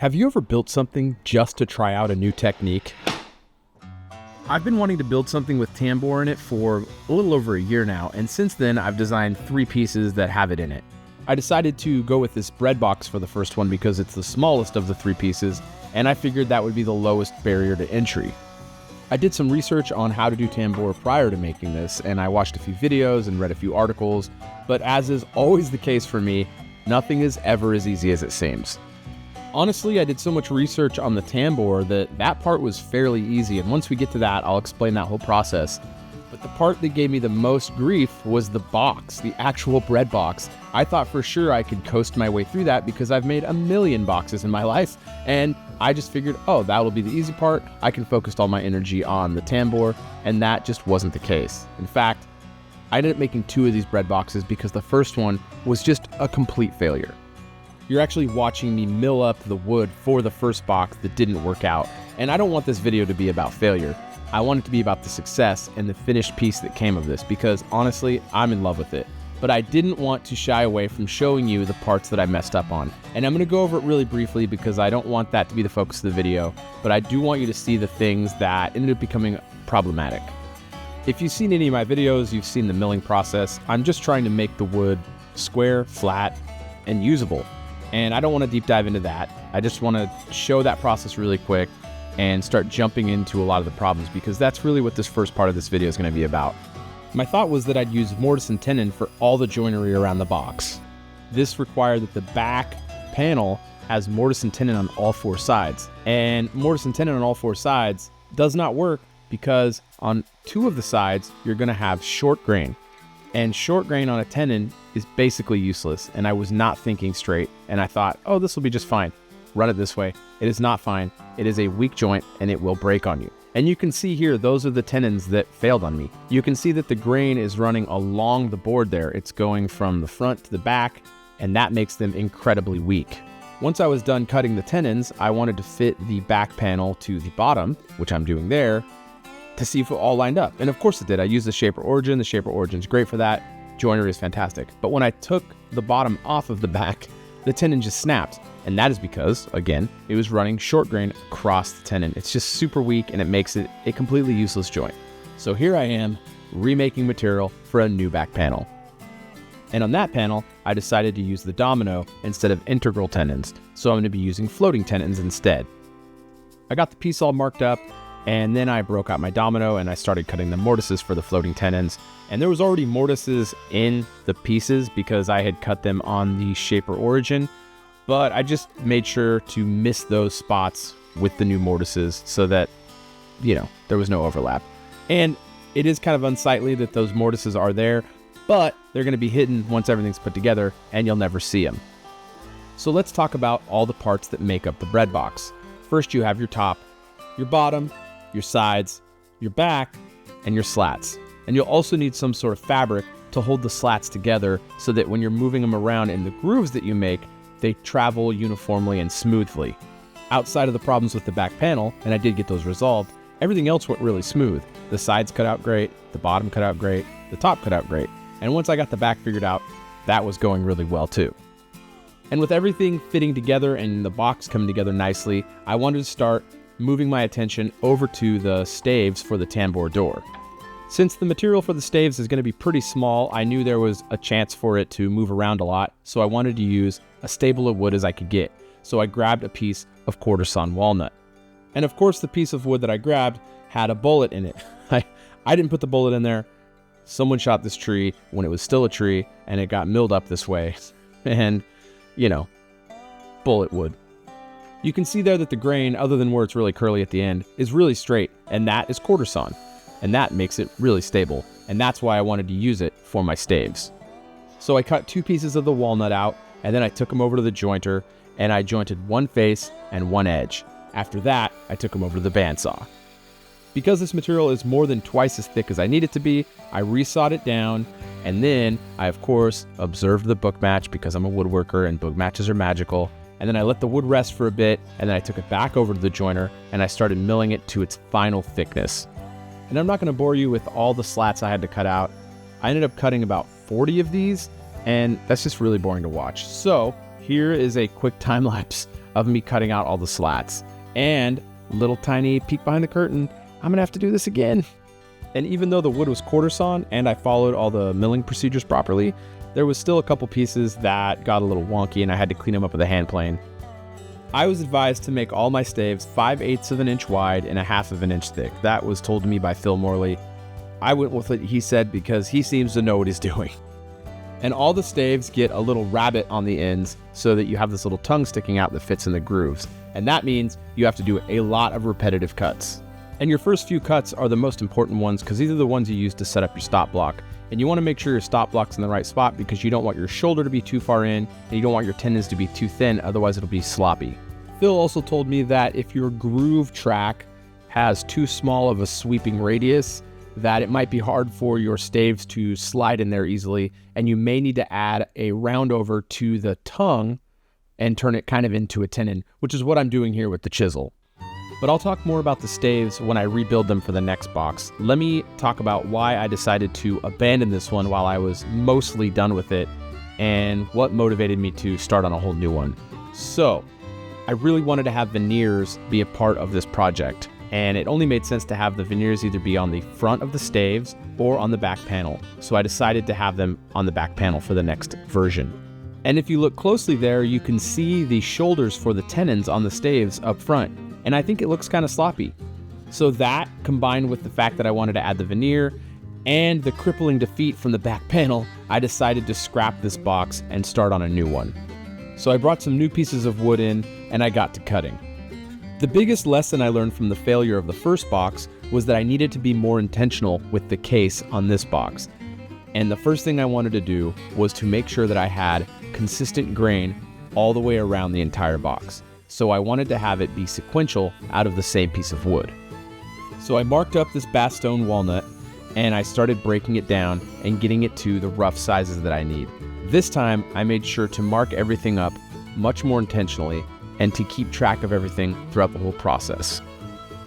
Have you ever built something just to try out a new technique? I've been wanting to build something with tambour in it for a little over a year now, and since then I've designed 3 pieces that have it in it. I decided to go with this breadbox for the first one because it's the smallest of the 3 pieces, and I figured that would be the lowest barrier to entry. I did some research on how to do tambour prior to making this, and I watched a few videos and read a few articles, but as is always the case for me, nothing is ever as easy as it seems. Honestly, I did so much research on the tambour that part was fairly easy, and once we get to that, I'll explain that whole process. But the part that gave me the most grief was the box, the actual bread box. I thought for sure I could coast my way through that because I've made a million boxes in my life, and I just figured, oh, that'll be the easy part. I can focus all my energy on the tambour, and that just wasn't the case. In fact, I ended up making 2 of these bread boxes because the first one was just a complete failure. You're actually watching me mill up the wood for the first box that didn't work out. And I don't want this video to be about failure. I want it to be about the success and the finished piece that came of this because honestly, I'm in love with it. But I didn't want to shy away from showing you the parts that I messed up on. And I'm gonna go over it really briefly because I don't want that to be the focus of the video, but I do want you to see the things that ended up becoming problematic. If you've seen any of my videos, you've seen the milling process. I'm just trying to make the wood square, flat, and usable. And I don't want to deep dive into that. I just want to show that process really quick and start jumping into a lot of the problems because that's really what this first part of this video is going to be about. My thought was that I'd use mortise and tenon for all the joinery around the box. This required that the back panel has mortise and tenon on all 4 sides. And mortise and tenon on all 4 sides does not work because on 2 of the sides, you're going to have short grain. And short grain on a tenon is basically useless, and I was not thinking straight, and I thought, oh, this will be just fine. Run it this way. It is not fine. It is a weak joint, and it will break on you. And you can see here, those are the tenons that failed on me. You can see that the grain is running along the board there. It's going from the front to the back, and that makes them incredibly weak. Once I was done cutting the tenons, I wanted to fit the back panel to the bottom, which I'm doing there, to see if it all lined up. And of course it did. I used the shaper origin. The shaper origin is great for that. Joinery is fantastic. But when I took the bottom off of the back, the tenon just snapped. And that is because, again, it was running short grain across the tenon. It's just super weak and it makes it a completely useless joint. So here I am remaking material for a new back panel. And on that panel, I decided to use the domino instead of integral tenons. So I'm going to be using floating tenons instead. I got the piece all marked up. And then I broke out my domino and I started cutting the mortises for the floating tenons. And there was already mortises in the pieces because I had cut them on the shaper origin, but I just made sure to miss those spots with the new mortises so that, there was no overlap. And it is kind of unsightly that those mortises are there, but they're going to be hidden once everything's put together and you'll never see them. So let's talk about all the parts that make up the bread box. First, you have your top, your bottom, your sides, your back, and your slats. And you'll also need some sort of fabric to hold the slats together so that when you're moving them around in the grooves that you make, they travel uniformly and smoothly. Outside of the problems with the back panel, and I did get those resolved, everything else went really smooth. The sides cut out great, the bottom cut out great, the top cut out great. And once I got the back figured out, that was going really well too. And with everything fitting together and the box coming together nicely, I wanted to start moving my attention over to the staves for the tambour door. Since the material for the staves is going to be pretty small, I knew there was a chance for it to move around a lot, so I wanted to use as stable a wood as I could get. So I grabbed a piece of quarter sawn walnut. And of course the piece of wood that I grabbed had a bullet in it. I didn't put the bullet in there. Someone shot this tree when it was still a tree and it got milled up this way. And, bullet wood. You can see there that the grain, other than where it's really curly at the end, is really straight, and that is quarter sawn, and that makes it really stable, and that's why I wanted to use it for my staves. So I cut 2 pieces of the walnut out, and then I took them over to the jointer, and I jointed one face and one edge. After that, I took them over to the bandsaw. Because this material is more than twice as thick as I need it to be, I resawed it down, and then I, of course, observed the book match because I'm a woodworker and book matches are magical. And then I let the wood rest for a bit, and then I took it back over to the jointer, and I started milling it to its final thickness. And I'm not going to bore you with all the slats I had to cut out. I ended up cutting about 40 of these, and that's just really boring to watch. So here is a quick time lapse of me cutting out all the slats. And little tiny peek behind the curtain, I'm gonna have to do this again. And even though the wood was quarter sawn and I followed all the milling procedures properly, there was still a couple pieces that got a little wonky and I had to clean them up with a hand plane. I was advised to make all my staves 5/8 of an inch wide and 1/2 of an inch thick. That was told to me by Phil Morley. I went with what he said because he seems to know what he's doing. And all the staves get a little rabbet on the ends so that you have this little tongue sticking out that fits in the grooves. And that means you have to do a lot of repetitive cuts. And your first few cuts are the most important ones because these are the ones you use to set up your stop block. And you want to make sure your stop block's in the right spot because you don't want your shoulder to be too far in and you don't want your tendons to be too thin, otherwise it'll be sloppy. Phil also told me that if your groove track has too small of a sweeping radius, that it might be hard for your staves to slide in there easily, and you may need to add a round over to the tongue and turn it kind of into a tenon, which is what I'm doing here with the chisel. But I'll talk more about the staves when I rebuild them for the next box. Let me talk about why I decided to abandon this one while I was mostly done with it and what motivated me to start on a whole new one. So, I really wanted to have veneers be a part of this project, and it only made sense to have the veneers either be on the front of the staves or on the back panel. So I decided to have them on the back panel for the next version. And if you look closely there, you can see the shoulders for the tenons on the staves up front. And I think it looks kind of sloppy. So that, combined with the fact that I wanted to add the veneer and the crippling defeat from the back panel, I decided to scrap this box and start on a new one. So I brought some new pieces of wood in and I got to cutting. The biggest lesson I learned from the failure of the first box was that I needed to be more intentional with the case on this box. And the first thing I wanted to do was to make sure that I had consistent grain all the way around the entire box. So I wanted to have it be sequential out of the same piece of wood. So I marked up this Bastogne walnut and I started breaking it down and getting it to the rough sizes that I need. This time I made sure to mark everything up much more intentionally and to keep track of everything throughout the whole process.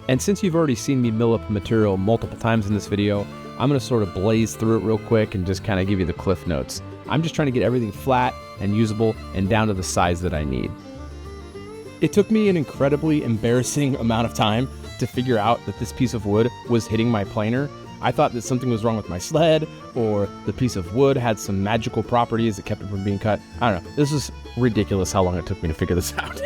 And since you've already seen me mill up material multiple times in this video, I'm going to sort of blaze through it real quick and just kind of give you the cliff notes. I'm just trying to get everything flat and usable and down to the size that I need. It took me an incredibly embarrassing amount of time to figure out that this piece of wood was hitting my planer. I thought that something was wrong with my sled, or the piece of wood had some magical properties that kept it from being cut. I don't know. This is ridiculous how long it took me to figure this out.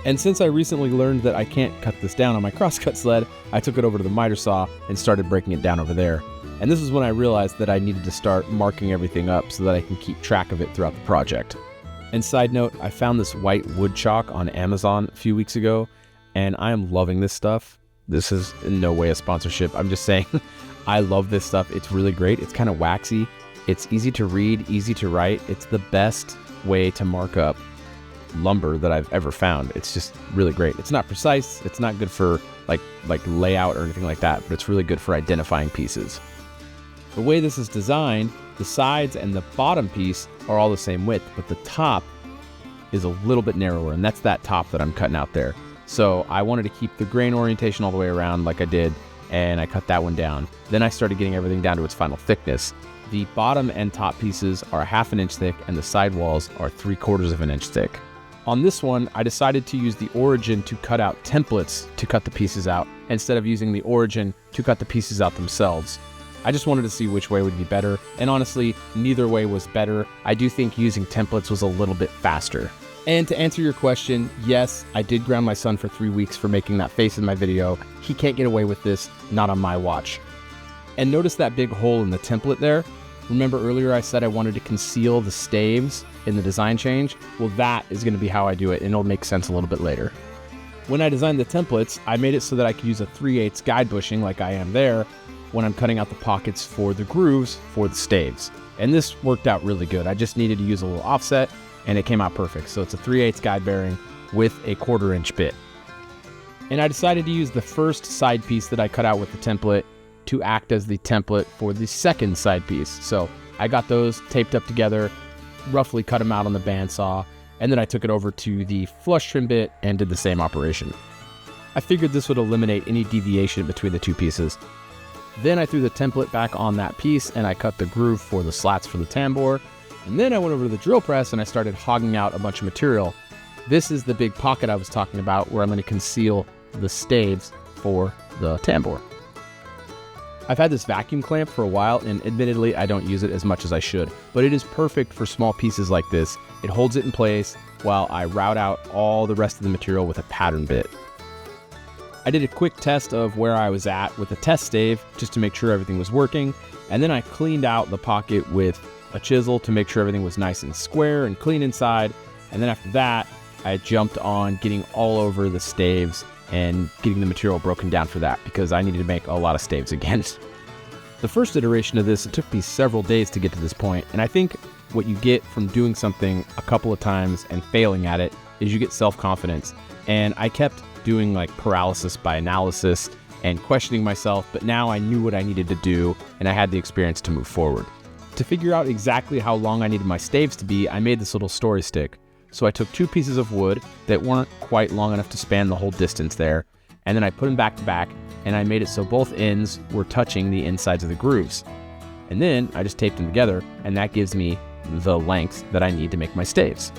And since I recently learned that I can't cut this down on my crosscut sled, I took it over to the miter saw and started breaking it down over there. And this is when I realized that I needed to start marking everything up so that I can keep track of it throughout the project. And side note, I found this white wood chalk on Amazon a few weeks ago, and I am loving this stuff. This is in no way a sponsorship. I'm just saying I love this stuff. It's really great. It's kind of waxy. It's easy to read, easy to write. It's the best way to mark up lumber that I've ever found. It's just really great. It's not precise. It's not good for like layout or anything like that, but it's really good for identifying pieces. The way this is designed, the sides and the bottom piece are all the same width, but the top is a little bit narrower, and that's that top that I'm cutting out there. So I wanted to keep the grain orientation all the way around like I did, and I cut that one down. Then I started getting everything down to its final thickness. The bottom and top pieces are 1/2 an inch thick, and the side walls are 3/4 of an inch thick. On this one, I decided to use the origin to cut out templates to cut the pieces out, instead of using the origin to cut the pieces out themselves. I just wanted to see which way would be better, and honestly, neither way was better. I do think using templates was a little bit faster. And to answer your question, yes, I did ground my son for 3 weeks for making that face in my video. He can't get away with this, not on my watch. And notice that big hole in the template there? Remember earlier I said I wanted to conceal the staves in the design change? Well, that is going to be how I do it, and it'll make sense a little bit later. When I designed the templates, I made it so that I could use a 3/8 guide bushing like I am there when I'm cutting out the pockets for the grooves for the staves. And this worked out really good. I just needed to use a little offset, and it came out perfect. So it's a 3/8 guide bearing with a 1/4 inch bit. And I decided to use the first side piece that I cut out with the template to act as the template for the second side piece. So I got those taped up together, roughly cut them out on the bandsaw, and then I took it over to the flush trim bit and did the same operation. I figured this would eliminate any deviation between the two pieces. Then I threw the template back on that piece and I cut the groove for the slats for the tambour. And then I went over to the drill press and I started hogging out a bunch of material. This is the big pocket I was talking about where I'm going to conceal the staves for the tambour. I've had this vacuum clamp for a while, and admittedly I don't use it as much as I should, but it is perfect for small pieces like this. It holds it in place while I route out all the rest of the material with a pattern bit. I did a quick test of where I was at with a test stave just to make sure everything was working, and then I cleaned out the pocket with a chisel to make sure everything was nice and square and clean inside, and then after that I jumped on getting all over the staves and getting the material broken down for that because I needed to make a lot of staves again. The first iteration of this, it took me several days to get to this point, and I think what you get from doing something a couple of times and failing at it is you get self-confidence. And I kept doing like paralysis by analysis and questioning myself, but now I knew what I needed to do and I had the experience to move forward. To figure out exactly how long I needed my staves to be, I made this little story stick. So I took 2 pieces of wood that weren't quite long enough to span the whole distance there, and then I put them back to back, and I made it so both ends were touching the insides of the grooves. And then I just taped them together, and that gives me the length that I need to make my staves.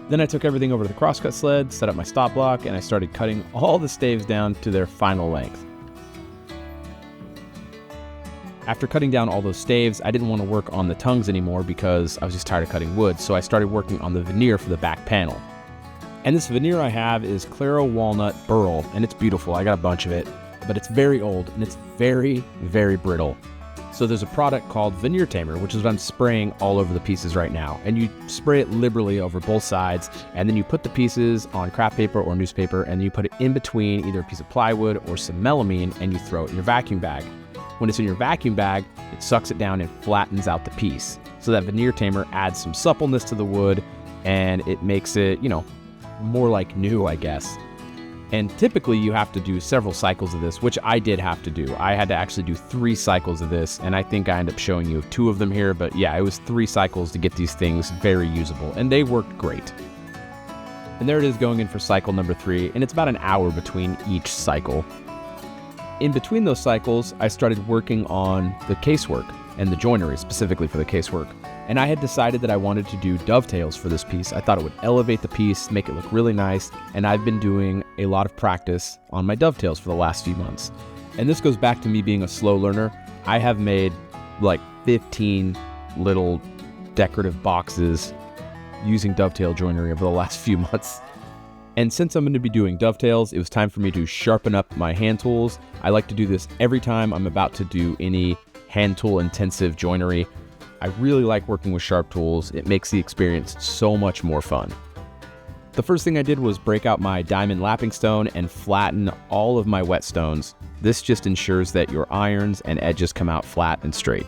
Then I took everything over to the crosscut sled, set up my stop block, and I started cutting all the staves down to their final length. After cutting down all those staves, I didn't want to work on the tongues anymore because I was just tired of cutting wood, so I started working on the veneer for the back panel. And this veneer I have is Claro Walnut Burl, and it's beautiful. I got a bunch of it, but it's very old and it's very, very brittle. So there's a product called Veneer Tamer, which is what I'm spraying all over the pieces right now. And you spray it liberally over both sides, and then you put the pieces on craft paper or newspaper, and you put it in between either a piece of plywood or some melamine, and you throw it in your vacuum bag. When it's in your vacuum bag, it sucks it down and flattens out the piece. So that Veneer Tamer adds some suppleness to the wood, and it makes it, more like new, I guess. And typically you have to do several cycles of this, which I did have to do. I had to actually do 3 cycles of this, and I think I ended up showing you 2 of them here, but yeah, it was 3 cycles to get these things very usable, and they worked great. And there it is going in for cycle number 3, and it's about an hour between each cycle. In between those cycles, I started working on the casework and the joinery, specifically for the casework. And I had decided that I wanted to do dovetails for this piece. I thought it would elevate the piece, make it look really nice, and I've been doing a lot of practice on my dovetails for the last few months. And this goes back to me being a slow learner. I have made like 15 little decorative boxes using dovetail joinery over the last few months. And since I'm going to be doing dovetails, it was time for me to sharpen up my hand tools. I like to do this every time I'm about to do any hand tool intensive joinery. I really like working with sharp tools. It makes the experience so much more fun. The first thing I did was break out my diamond lapping stone and flatten all of my whetstones. This just ensures that your irons and edges come out flat and straight.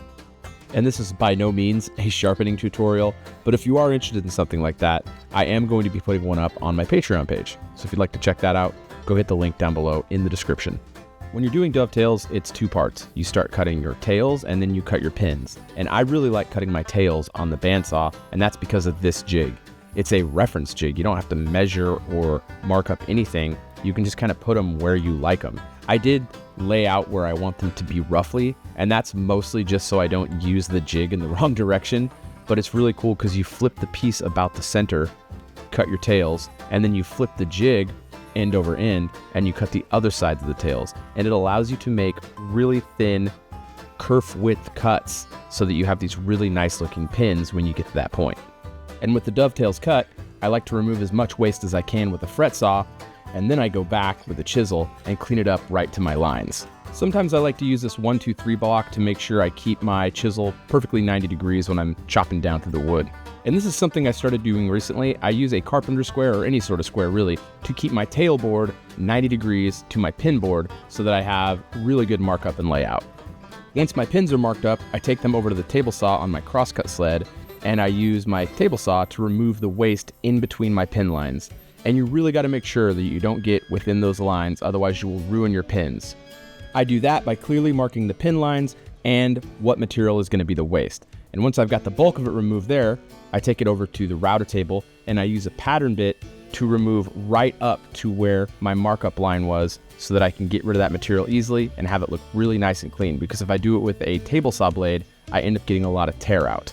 And this is by no means a sharpening tutorial, but if you are interested in something like that, I am going to be putting one up on my Patreon page. So if you'd like to check that out, go hit the link down below in the description. When you're doing dovetails, it's 2 parts. You start cutting your tails and then you cut your pins. And I really like cutting my tails on the bandsaw, and that's because of this jig. It's a reference jig. You don't have to measure or mark up anything. You can just kind of put them where you like them. I did lay out where I want them to be roughly, and that's mostly just so I don't use the jig in the wrong direction, but it's really cool because you flip the piece about the center, cut your tails, and then you flip the jig end over end, and you cut the other sides of the tails, and it allows you to make really thin kerf width cuts so that you have these really nice looking pins when you get to that point. And with the dovetails cut, I like to remove as much waste as I can with a fret saw, and then I go back with a chisel and clean it up right to my lines. Sometimes I like to use this 1-2-3 block to make sure I keep my chisel perfectly 90 degrees when I'm chopping down through the wood. And this is something I started doing recently. I use a carpenter square, or any sort of square really, to keep my tail board 90 degrees to my pin board so that I have really good markup and layout. Once my pins are marked up, I take them over to the table saw on my crosscut sled, and I use my table saw to remove the waste in between my pin lines. And you really got to make sure that you don't get within those lines, otherwise you will ruin your pins. I do that by clearly marking the pin lines and what material is going to be the waste. And once I've got the bulk of it removed there, I take it over to the router table and I use a pattern bit to remove right up to where my markup line was so that I can get rid of that material easily and have it look really nice and clean. Because if I do it with a table saw blade, I end up getting a lot of tear out.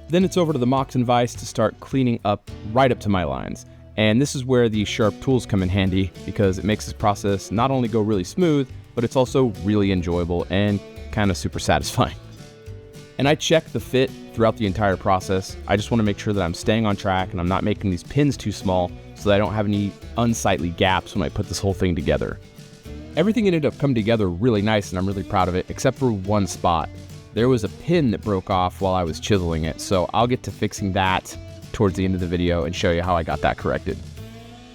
Then it's over to the Moxon vise to start cleaning up right up to my lines. And this is where the sharp tools come in handy, because it makes this process not only go really smooth, but it's also really enjoyable and kind of super satisfying. And I check the fit throughout the entire process. I just want to make sure that I'm staying on track and I'm not making these pins too small so that I don't have any unsightly gaps when I put this whole thing together. Everything ended up coming together really nice and I'm really proud of it, except for one spot. There was a pin that broke off while I was chiseling it, so I'll get to fixing that towards the end of the video and show you how I got that corrected.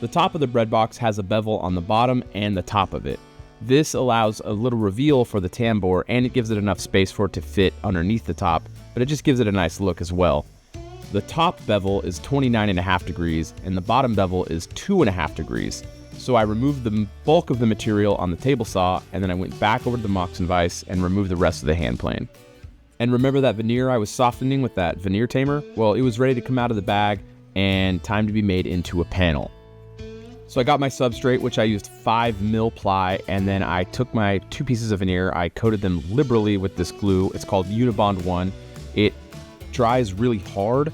The top of the breadbox has a bevel on the bottom and the top of it. This allows a little reveal for the tambour, and it gives it enough space for it to fit underneath the top, but it just gives it a nice look as well. The top bevel is 29.5 degrees and the bottom bevel is 2.5 degrees. So I removed the bulk of the material on the table saw, and then I went back over to the Moxon vise and removed the rest of the hand plane. And remember that veneer I was softening with that veneer tamer? Well, it was ready to come out of the bag and time to be made into a panel. So I got my substrate, which I used 5mm ply, and then I took my 2 pieces of veneer, I coated them liberally with this glue. It's called Unibond 1. It dries really hard.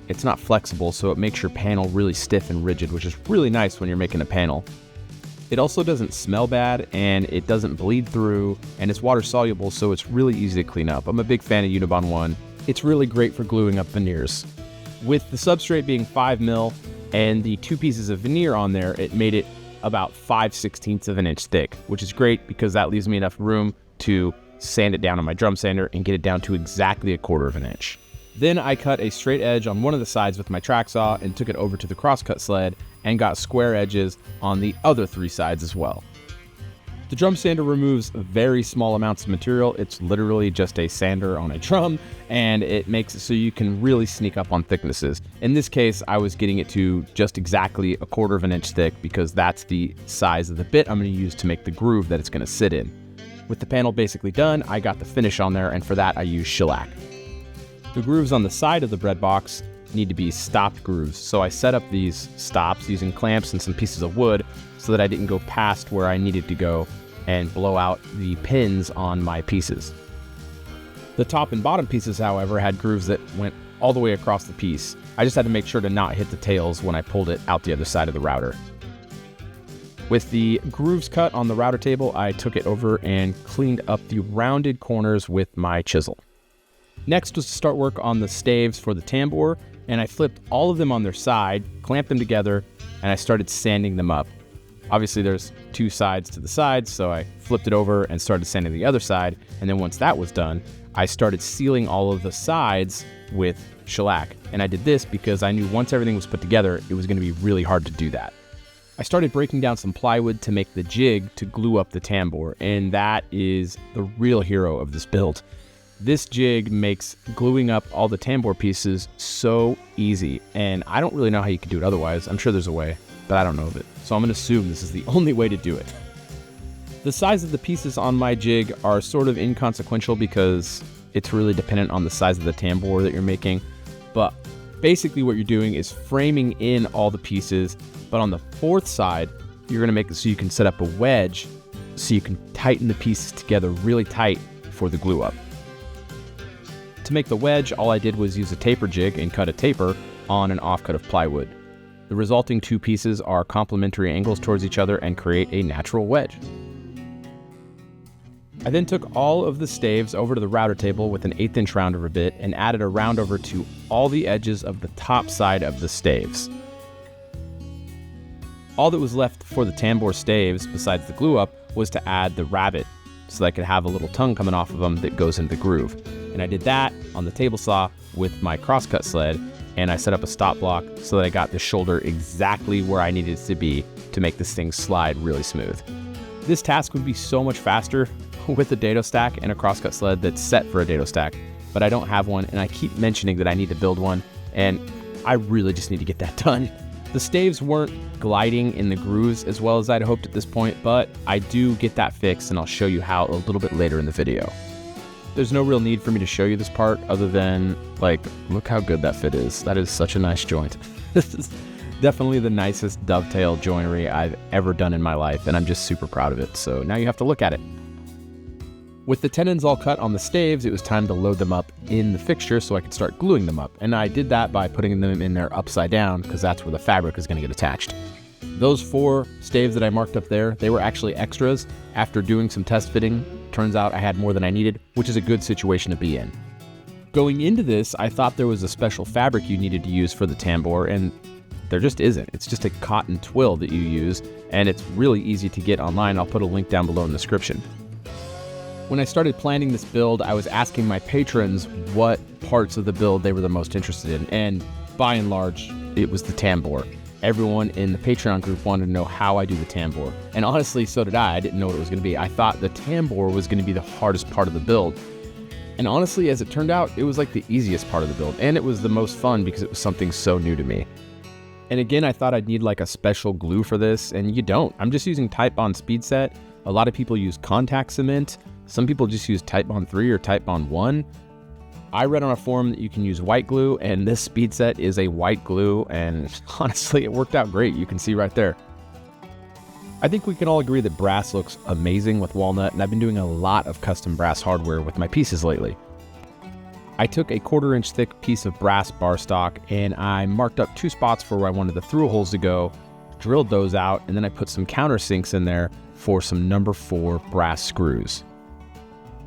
It's not flexible, so it makes your panel really stiff and rigid, which is really nice when you're making a panel. It also doesn't smell bad, and it doesn't bleed through, and it's water soluble, so it's really easy to clean up. I'm a big fan of Unibond 1. It's really great for gluing up veneers. With the substrate being 5mm and the 2 pieces of veneer on there, it made it about 5/16 of an inch thick, which is great because that leaves me enough room to sand it down on my drum sander and get it down to exactly 1/4 of an inch. Then I cut a straight edge on one of the sides with my track saw and took it over to the crosscut sled and got square edges on the other 3 sides as well. The drum sander removes very small amounts of material. It's literally just a sander on a drum, and it makes it so you can really sneak up on thicknesses. In this case, I was getting it to just exactly 1/4 of an inch thick because that's the size of the bit I'm going to use to make the groove that it's going to sit in. With the panel basically done, I got the finish on there, and for that I used shellac. The grooves on the side of the breadbox need to be stopped grooves, so I set up these stops using clamps and some pieces of wood so that I didn't go past where I needed to go and blow out the pins on my pieces. The top and bottom pieces, however, had grooves that went all the way across the piece. I just had to make sure to not hit the tails when I pulled it out the other side of the router. With the grooves cut on the router table, I took it over and cleaned up the rounded corners with my chisel. Next was to start work on the staves for the tambour, and I flipped all of them on their side, clamped them together, and I started sanding them up. Obviously there's 2 sides to the sides, so I flipped it over and started sanding the other side, and then once that was done, I started sealing all of the sides with shellac. And I did this because I knew once everything was put together, it was going to be really hard to do that. I started breaking down some plywood to make the jig to glue up the tambour, and that is the real hero of this build. This jig makes gluing up all the tambour pieces so easy, and I don't really know how you can do it otherwise. I'm sure there's a way, but I don't know of it. So I'm going to assume this is the only way to do it. The size of the pieces on my jig are sort of inconsequential because it's really dependent on the size of the tambour that you're making. But basically what you're doing is framing in all the pieces, but on the 4th side, you're going to make it so you can set up a wedge so you can tighten the pieces together really tight for the glue up. To make the wedge, all I did was use a taper jig and cut a taper on an offcut of plywood. The resulting 2 pieces are complementary angles towards each other and create a natural wedge. I then took all of the staves over to the router table with an 1/8 inch roundover bit and added a roundover to all the edges of the top side of the staves. All that was left for the tambour staves, besides the glue up, was to add the rabbet so that I could have a little tongue coming off of them that goes into the groove. And I did that on the table saw with my crosscut sled, and I set up a stop block so that I got the shoulder exactly where I needed it to be to make this thing slide really smooth. This task would be so much faster with a dado stack and a crosscut sled that's set for a dado stack, but I don't have one, and I keep mentioning that I need to build one, and I really just need to get that done. The staves weren't gliding in the grooves as well as I'd hoped at this point, but I do get that fixed, and I'll show you how a little bit later in the video. There's no real need for me to show you this part other than, like, look how good that fit is. That is such a nice joint. This is definitely the nicest dovetail joinery I've ever done in my life, and I'm just super proud of it. So now you have to look at it. With the tenons all cut on the staves, it was time to load them up in the fixture so I could start gluing them up. And I did that by putting them in there upside down because that's where the fabric is going to get attached. Those 4 staves that I marked up there, they were actually extras. After doing some test fitting, turns out I had more than I needed, which is a good situation to be in. Going into this, I thought there was a special fabric you needed to use for the tambour, and there just isn't. It's just a cotton twill that you use, and it's really easy to get online. I'll put a link down below in the description. When I started planning this build, I was asking my patrons what parts of the build they were the most interested in, and by and large, it was the tambour. Everyone in the Patreon group wanted to know how I do the tambour, and honestly, so did I. I didn't know what it was going to be. I thought the tambour was going to be the hardest part of the build, and honestly, as it turned out, it was like the easiest part of the build, and it was the most fun because it was something so new to me. And again, I thought I'd need like a special glue for this, and you don't. I'm just using Titebond Speed Set. A lot of people use contact cement. Some people just use Titebond 3 or Titebond 1. I read on a forum that you can use white glue, and this speed set is a white glue, and honestly, it worked out great. You can see right there. I think we can all agree that brass looks amazing with walnut, and I've been doing a lot of custom brass hardware with my pieces lately. I took a 1/4 inch thick piece of brass bar stock, and I marked up 2 spots for where I wanted the through holes to go, drilled those out, and then I put some countersinks in there for some number 4 brass screws.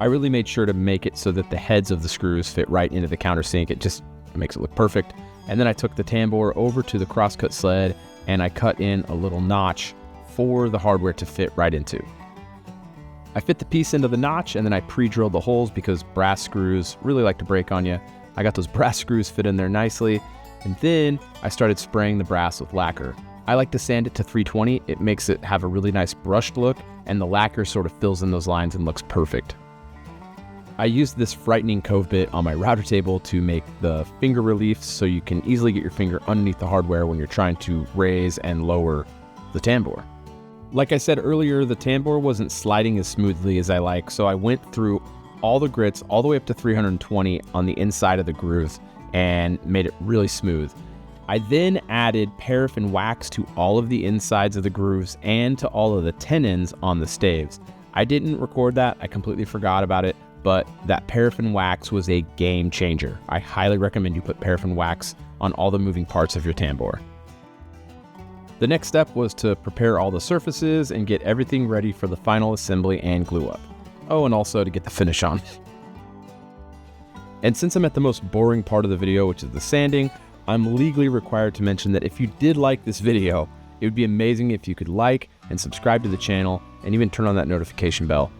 I really made sure to make it so that the heads of the screws fit right into the countersink. It just makes it look perfect. And then I took the tambour over to the crosscut sled and I cut in a little notch for the hardware to fit right into. I fit the piece into the notch and then I pre-drilled the holes because brass screws really like to break on you. I got those brass screws fit in there nicely, and then I started spraying the brass with lacquer. I like to sand it to 320. It makes it have a really nice brushed look, and the lacquer sort of fills in those lines and looks perfect. I used this frightening cove bit on my router table to make the finger reliefs so you can easily get your finger underneath the hardware when you're trying to raise and lower the tambour. Like I said earlier, the tambour wasn't sliding as smoothly as I like, so I went through all the grits all the way up to 320 on the inside of the grooves and made it really smooth. I then added paraffin wax to all of the insides of the grooves and to all of the tenons on the staves. I didn't record that, I completely forgot about it, but that paraffin wax was a game changer. I highly recommend you put paraffin wax on all the moving parts of your tambour. The next step was to prepare all the surfaces and get everything ready for the final assembly and glue up. Oh, and also to get the finish on. And since I'm at the most boring part of the video, which is the sanding, I'm legally required to mention that if you did like this video, it would be amazing if you could like and subscribe to the channel and even turn on that notification bell.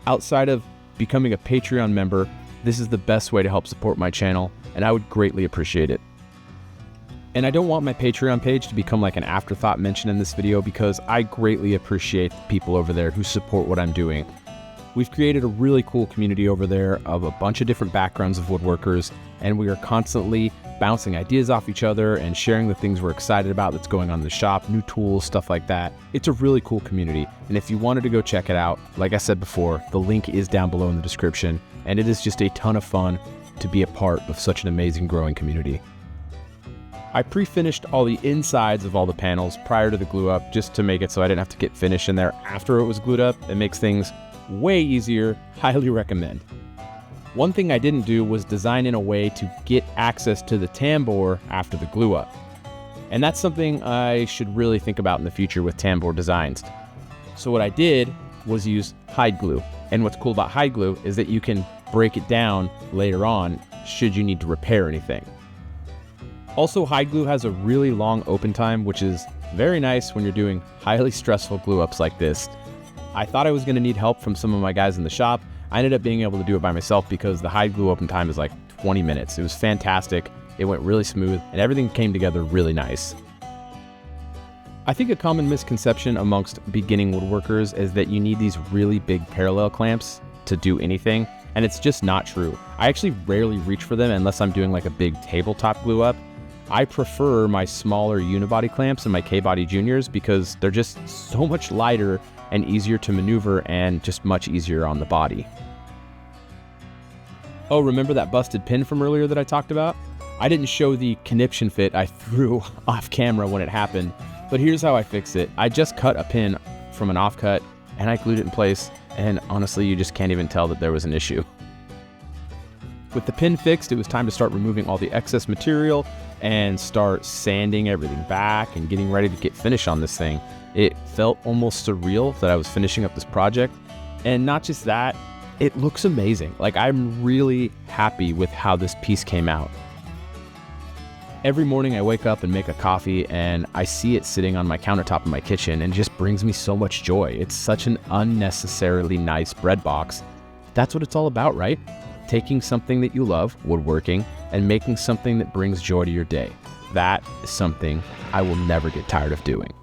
Outside of becoming a Patreon member, this is the best way to help support my channel, and I would greatly appreciate it. And I don't want my Patreon page to become like an afterthought mention in this video because I greatly appreciate the people over there who support what I'm doing. We've created a really cool community over there of a bunch of different backgrounds of woodworkers, and we are constantly bouncing ideas off each other and sharing the things we're excited about that's going on in the shop, new tools, stuff like that. It's a really cool community, and if you wanted to go check it out, like I said before, the link is down below in the description, and it is just a ton of fun to be a part of such an amazing growing community. I pre-finished all the insides of all the panels prior to the glue up just to make it so I didn't have to get finish in there after it was glued up. It makes things way easier. Highly recommend. One thing I didn't do was design in a way to get access to the tambour after the glue up. And that's something I should really think about in the future with tambour designs. So what I did was use hide glue. And what's cool about hide glue is that you can break it down later on should you need to repair anything. Also, hide glue has a really long open time, which is very nice when you're doing highly stressful glue ups like this. I thought I was going to need help from some of my guys in the shop. I ended up being able to do it by myself because the hide glue open time is like 20 minutes. It was fantastic. It went really smooth and everything came together really nice. I think a common misconception amongst beginning woodworkers is that you need these really big parallel clamps to do anything, and it's just not true. I actually rarely reach for them unless I'm doing like a big tabletop glue up. I prefer my smaller unibody clamps and my K-body juniors because they're just so much lighter and easier to maneuver and just much easier on the body. Oh, remember that busted pin from earlier that I talked about? I didn't show the conniption fit I threw off camera when it happened, but here's how I fixed it. I just cut a pin from an offcut and I glued it in place, and honestly, you just can't even tell that there was an issue. With the pin fixed, it was time to start removing all the excess material and start sanding everything back and getting ready to get finished on this thing. It felt almost surreal that I was finishing up this project. And not just that, it looks amazing. Like, I'm really happy with how this piece came out. Every morning I wake up and make a coffee and I see it sitting on my countertop in my kitchen, and it just brings me so much joy. It's such an unnecessarily nice bread box. That's what it's all about, right? Taking something that you love, woodworking, and making something that brings joy to your day. That is something I will never get tired of doing.